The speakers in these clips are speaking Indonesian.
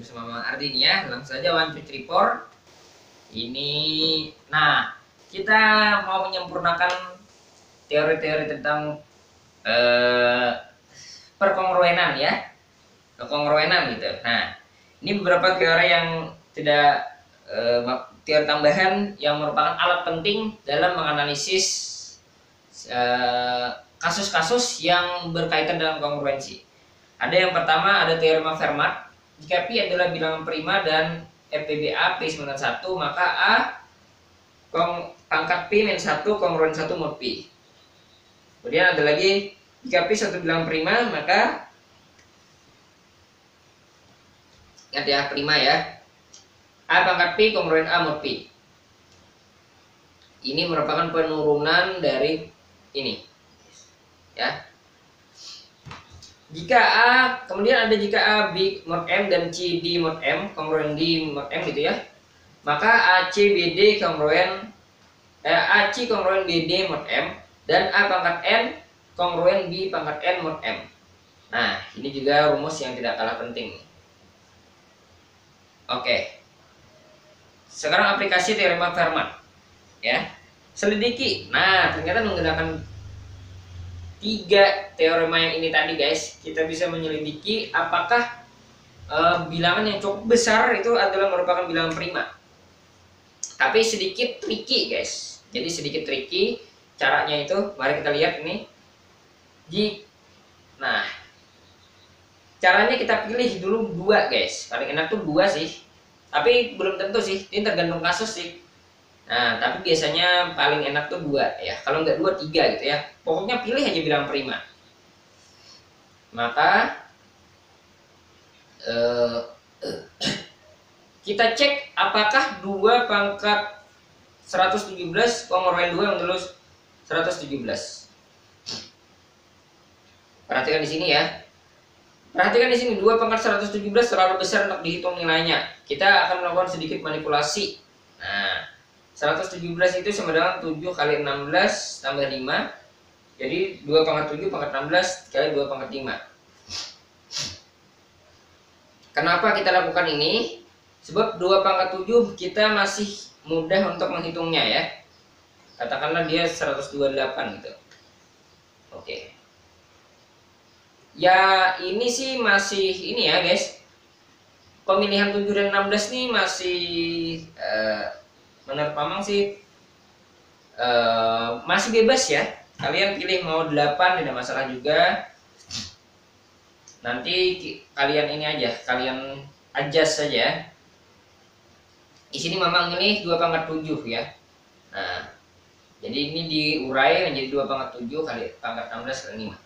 bersama Bang Ardi nih ya. Langsung saja 1, 2, 3, 4. Ini, nah kita mau menyempurnakan teori-teori tentang perkongruenan ya, kekongruenan gitu. Nah, ini beberapa teori yang tidak teori tambahan yang merupakan alat penting dalam menganalisis kasus-kasus yang berkaitan dengan kongruensi. Ada yang pertama, ada teorema Fermat. Jika Pi adalah bilangan prima dan FPBA P91, maka A pangkat P min 1 kongruen 1 mod Pi. Kemudian ada lagi, jika Pi satu bilangan prima, maka ingat ya, prima ya, A pangkat Pi kongruen A mod Pi. Ini merupakan penurunan dari ini ya. Jika A, kemudian ada jika A B mod M dan C D mod M kongruen D mod M gitu ya, maka AC BD kongruen AC kongruen BD mod M dan A pangkat N kongruen B pangkat N mod M. Nah, ini juga rumus yang tidak kalah penting. Oke. Sekarang aplikasi teorema Fermat ya. Selidiki. Nah, ternyata menggunakan 3 teorema yang ini tadi guys, kita bisa menyelidiki apakah bilangan yang cukup besar itu adalah merupakan bilangan prima. Tapi sedikit tricky guys. Jadi sedikit tricky caranya itu. Mari kita lihat ini. Nah, caranya kita pilih dulu 2 guys. Paling enak tuh 2 sih. Tapi belum tentu sih. Ini tergantung kasus sih. Nah, tapi biasanya paling enak tuh 2 ya. Kalau nggak 2, 3 gitu ya. Pokoknya pilih aja bilangan prima. Maka kita cek apakah 2 pangkat 117 kongruen 2 menurut 117. Perhatikan di sini ya. Perhatikan di sini 2 pangkat 117 terlalu besar untuk dihitung nilainya. Kita akan melakukan sedikit manipulasi. Nah, 117 itu sama dengan 7 kali 16 tambah 5. Jadi 2 pangkat 7 pangkat 16 kali 2 pangkat 5. Kenapa kita lakukan ini? Sebab 2 pangkat 7 kita masih mudah untuk menghitungnya ya. Katakanlah dia 128 gitu. Oke. Ya ini sih masih ini ya guys. Pemilihan 7 dan 16 nih masih menurut Mamang sih masih bebas ya. Kalian pilih mau 8 tidak masalah juga. Nanti kalian ini aja, kalian adjust saja. Di sini Mamang milih 2 pangkat 7 ya. Nah, jadi ini diurai menjadi 2 pangkat 7 kali pangkat 16 kali 5.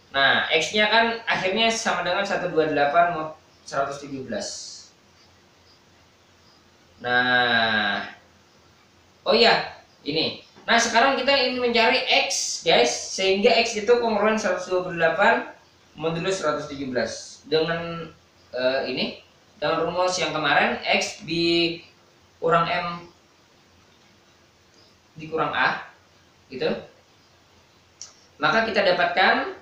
Nah, X-nya kan akhirnya sama dengan 128 mod 117. Nah, oh ya, ini. Nah, sekarang kita ingin mencari X, guys, sehingga X itu kongruen 128 modulus 117. Dengan ini, dengan rumus yang kemarin, X kurang M dikurang A, gitu. Maka kita dapatkan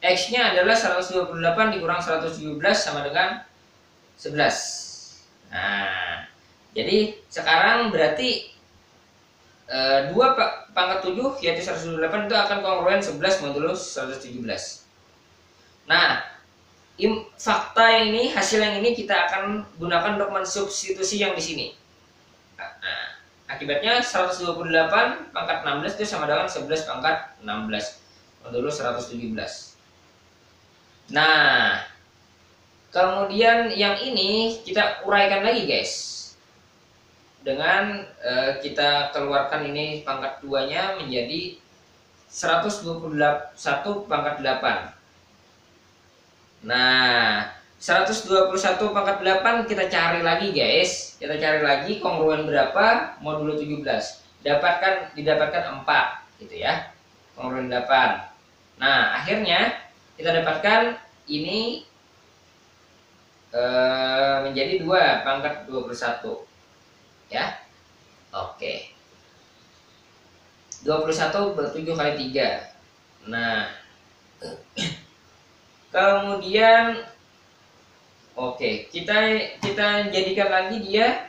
X-nya adalah 128 dikurang 117 sama dengan 11. Nah, jadi sekarang berarti 2 pangkat 7 yaitu 128 itu akan kongruen 11 modulus 117. Nah, fakta ini, hasil yang ini kita akan gunakan untuk mensubstitusi yang di sini. Nah, akibatnya 128 pangkat 16 itu sama dengan 11 pangkat 16 modulus 117. Nah, kemudian yang ini kita uraikan lagi guys. Dengan kita keluarkan ini pangkat 2-nya menjadi 121 pangkat 8. Nah, 121 pangkat 8 kita cari lagi guys. Kita cari lagi kongruen berapa modulo 17. Didapatkan 4 gitu ya. Kongruen 8. Nah, akhirnya kita dapatkan ini menjadi 2 pangkat 21 ya. Oke, 21 7 kali 3. Nah, kemudian Oke, kita jadikan lagi dia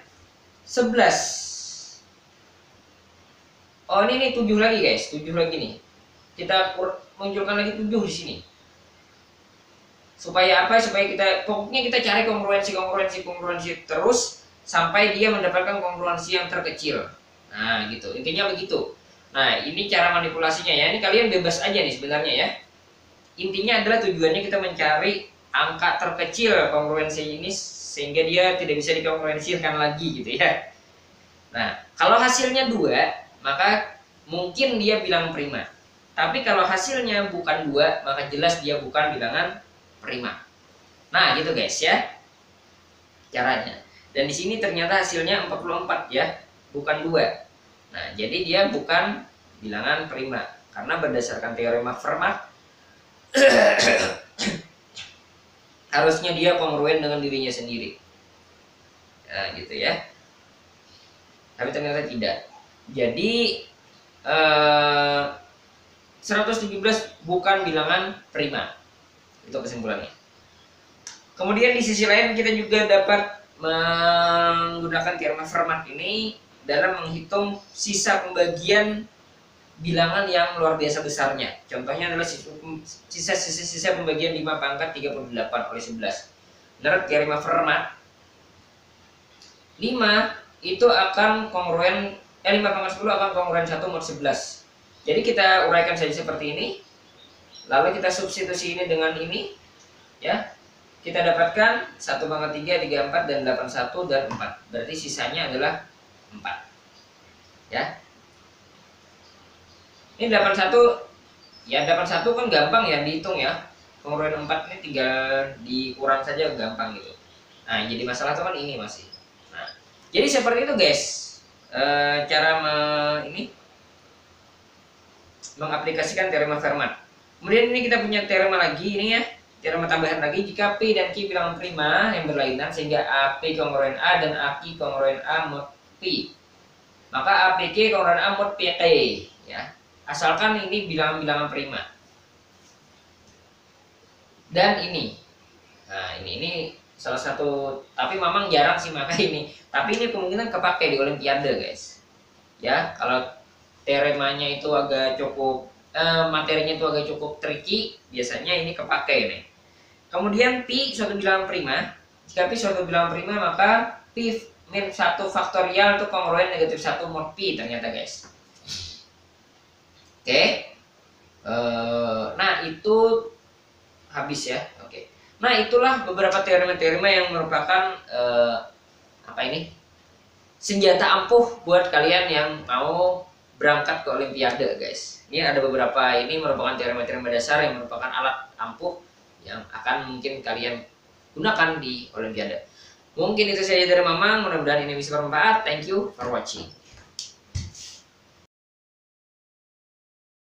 11. Oh, ini nih 7 lagi guys, 7 lagi nih. Kita munculkan lagi 7 di sini. Supaya apa? Supaya pokoknya kita cari kongruensi terus sampai dia mendapatkan kongruensi yang terkecil. Nah, gitu. Intinya begitu. Nah, ini cara manipulasinya ya. Ini kalian bebas aja nih sebenarnya ya. Intinya adalah tujuannya kita mencari angka terkecil kongruensi ini sehingga dia tidak bisa dikongruensikan lagi gitu ya. Nah, kalau hasilnya 2, maka mungkin dia bilang prima. Tapi kalau hasilnya bukan 2, maka jelas dia bukan bilangan prima. Nah, gitu guys ya caranya. Dan di sini ternyata hasilnya 44 ya, bukan 2. Nah, jadi dia bukan bilangan prima karena berdasarkan teorema Fermat harusnya dia kongruen dengan dirinya sendiri. Nah, gitu ya. Tapi ternyata tidak. Jadi 117 bukan bilangan prima. Itu kesimpulannya. Kemudian di sisi lain kita juga dapat menggunakan teorema Fermat ini dalam menghitung sisa pembagian bilangan yang luar biasa besarnya. Contohnya adalah sisa pembagian 5 pangkat 38 oleh 11. Menurut teorema Fermat, 5 itu akan kongruen 5 pangkat 10 akan kongruen 1 mod 11. Jadi kita uraikan saja seperti ini. Lalu kita substitusi ini dengan ini ya. Kita dapatkan 1 pangkat 3, 34 dan 81 dan 4. Berarti sisanya adalah 4. Ya. Ini 81 ya, 81 kan gampang ya dihitung ya. Kongruen 4 ini tinggal dikurang saja gampang gitu. Nah, jadi masalah itu kan ini masih. Nah, jadi seperti itu guys. Cara mengaplikasikan teorema Fermat. Kemudian ini kita punya teorema lagi ini ya, teorema tambahan lagi. Jika P dan Q bilangan prima yang berlainan sehingga AP kongruen A dan AQ kongruen A mod P, maka APQ kongruen A mod PT ya, asalkan ini bilangan-bilangan prima. Dan ini, nah ini salah satu, tapi memang jarang sih maka ini, tapi ini kemungkinan kepake di Olimpiade guys ya. Kalau teoremanya itu agak cukup materinya itu agak cukup tricky, biasanya ini kepake nih. Kemudian Pi suatu bilangan prima. Jika Pi suatu bilangan prima, maka Pi min 1 faktorial itu kongruen negatif 1 mod Pi ternyata guys. Oke. Nah itu habis ya. Oke. Nah itulah beberapa teorema-teorema yang merupakan senjata ampuh buat kalian yang mau berangkat ke Olimpiade guys. Ini ada beberapa, ini merupakan teorema-teorema dasar yang merupakan alat ampuh yang akan mungkin kalian gunakan di Olimpiade. Mungkin itu saja dari Mamang, mudah-mudahan ini bisa bermanfaat. Thank you for watching.